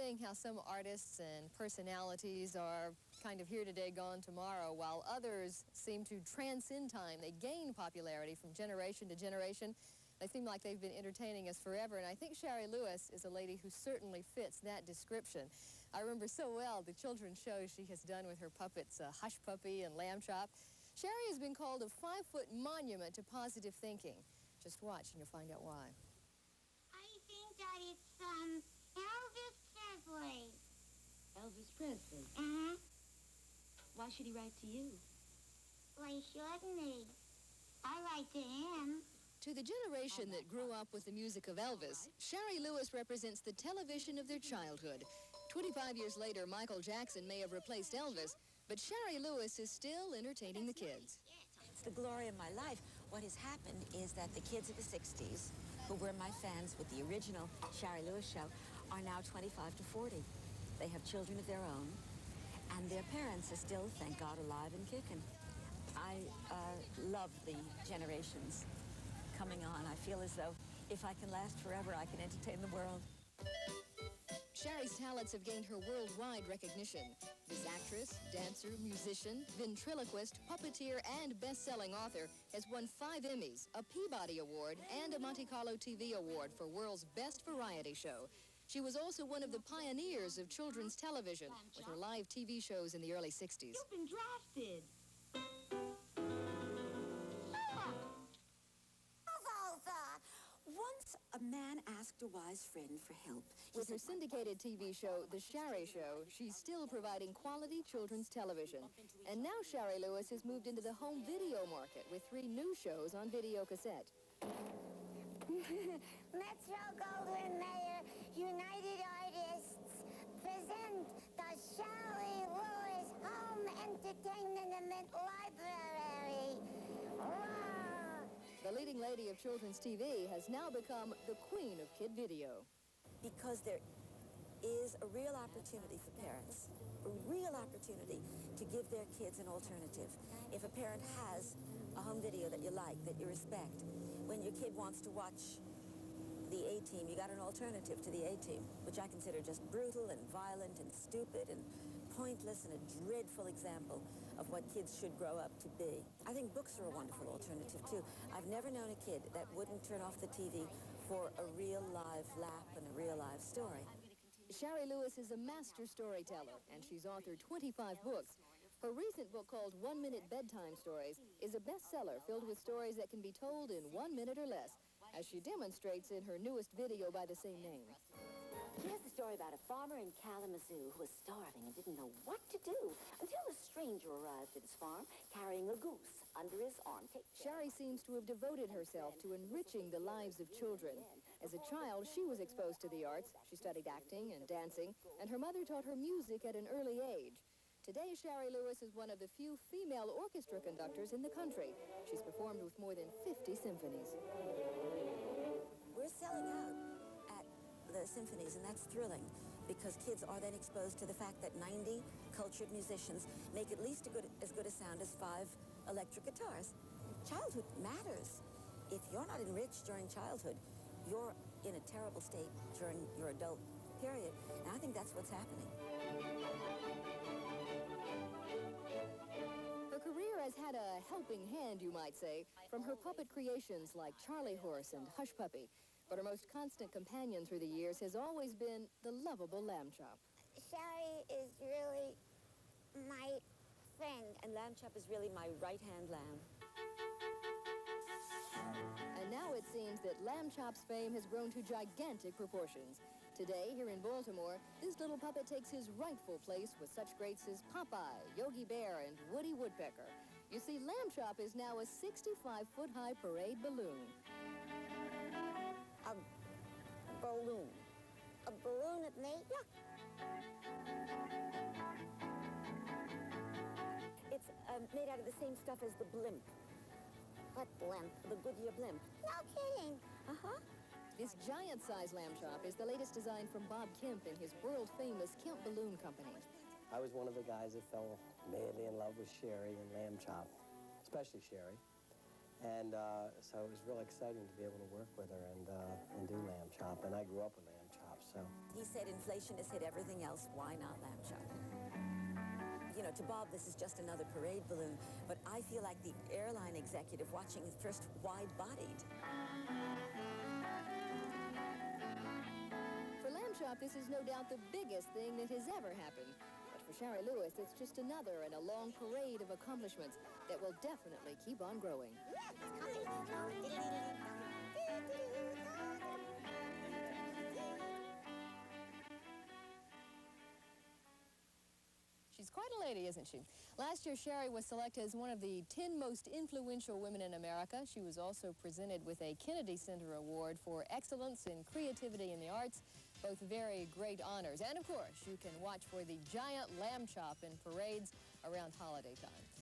saying how some artists and personalities are kind of here today, gone tomorrow, while others seem to transcend time. They gain popularity from generation to generation. They seem like they've been entertaining us forever, and I think Shari Lewis is a lady who certainly fits that description. I remember so well the children's shows she has done with her puppets, Hush Puppy and Lambchop. Shari has been called a 5-foot monument to positive thinking. Just watch and you'll find out why. I think that it's, Elvis Presley. Elvis Presley? Uh-huh. Why should he write to you? Why shouldn't he? I write to him. To the generation that grew up with the music of Elvis, Shari Lewis represents the television of their childhood. 25 years later, Michael Jackson may have replaced Elvis, but Shari Lewis is still entertaining the kids. It's the glory of my life. What has happened is that the kids of the 60s, who were my fans with the original Shari Lewis show, are now 25 to 40. They have children of their own, and their parents are still, thank God, alive and kicking. I love the generations coming on. I feel as though if I can last forever, I can entertain the world. Shari's talents have gained her worldwide recognition. This actress, dancer, musician, ventriloquist, puppeteer, and best-selling author has won 5 Emmys, a Peabody Award, and a Monte Carlo TV Award for World's Best Variety Show. She was also one of the pioneers of children's television with her live TV shows in the early 60s. You've been drafted. Once a man asked a wise friend for help. With her syndicated TV show, The Shari Show, she's still providing quality children's television. And now Shari Lewis has moved into the home video market with 3 new shows on video cassette. Metro-Goldwyn-Mayer United Artists present the Shari Lewis Home Entertainment Library. Wow! The leading lady of children's TV has now become the queen of kid video. Because there is a real opportunity for parents, a real opportunity to give their kids an alternative. If a parent has a home video that you like, that you respect, when your kid wants to watch the A-Team, you got an alternative to the A-Team, which I consider just brutal and violent and stupid and pointless and a dreadful example of what kids should grow up to be. I think books are a wonderful alternative, too. I've never known a kid that wouldn't turn off the TV for a real live lap and a real live story. Shari Lewis is a master storyteller, and she's authored 25 books. Her recent book, called 1 Minute Bedtime Stories, is a bestseller filled with stories that can be told in 1 minute or less, as she demonstrates in her newest video by the same name. Here's the story about a farmer in Kalamazoo who was starving and didn't know what to do until a stranger arrived at his farm carrying a goose under his arm. Shari seems to have devoted herself to enriching the lives of children. As a child, she was exposed to the arts. She studied acting and dancing, and her mother taught her music at an early age. Today, Shari Lewis is one of the few female orchestra conductors in the country. She's performed with more than 50 symphonies. We're selling out at the symphonies, and that's thrilling because kids are then exposed to the fact that 90 cultured musicians make at least as good a sound as 5 electric guitars. Childhood matters. If you're not enriched during childhood, you're in a terrible state during your adult period, and I think that's what's happening. Her career has had a helping hand, you might say, from her puppet creations like Charlie Horse and Hush Puppy. But her most constant companion through the years has always been the lovable Lambchop. Shari is really my friend. And Lambchop is really my right-hand lamb. And now it seems that Lambchop's fame has grown to gigantic proportions. Today, here in Baltimore, this little puppet takes his rightful place with such greats as Popeye, Yogi Bear, and Woody Woodpecker. You see, Lambchop is now a 65-foot-high parade balloon. A balloon. A balloon at me? Yeah. It's made out of the same stuff as the blimp. What blimp? The Goodyear blimp. No kidding. Uh-huh. This giant-sized Lambchop is the latest design from Bob Kemp and his world-famous Kemp Balloon Company. I was one of the guys that fell madly in love with Shari and Lambchop, especially Shari. And so it was real exciting to be able to work with her and do Lambchop. And I grew up with Lambchop, So He said inflation has hit everything else. Why not Lambchop? You know, to Bob, this is just another parade balloon, but I feel like the airline executive watching the first wide-bodied. For Lambchop, this is no doubt the biggest thing that has ever happened. But for Shari Lewis, it's just another in a long parade of accomplishments that will definitely keep on growing. She's quite a lady, isn't she? Last year, Shari was selected as one of the 10 most influential women in America. She was also presented with a Kennedy Center Award for excellence in creativity in the arts, both very great honors. And of course, you can watch for the giant Lambchop in parades around holiday time.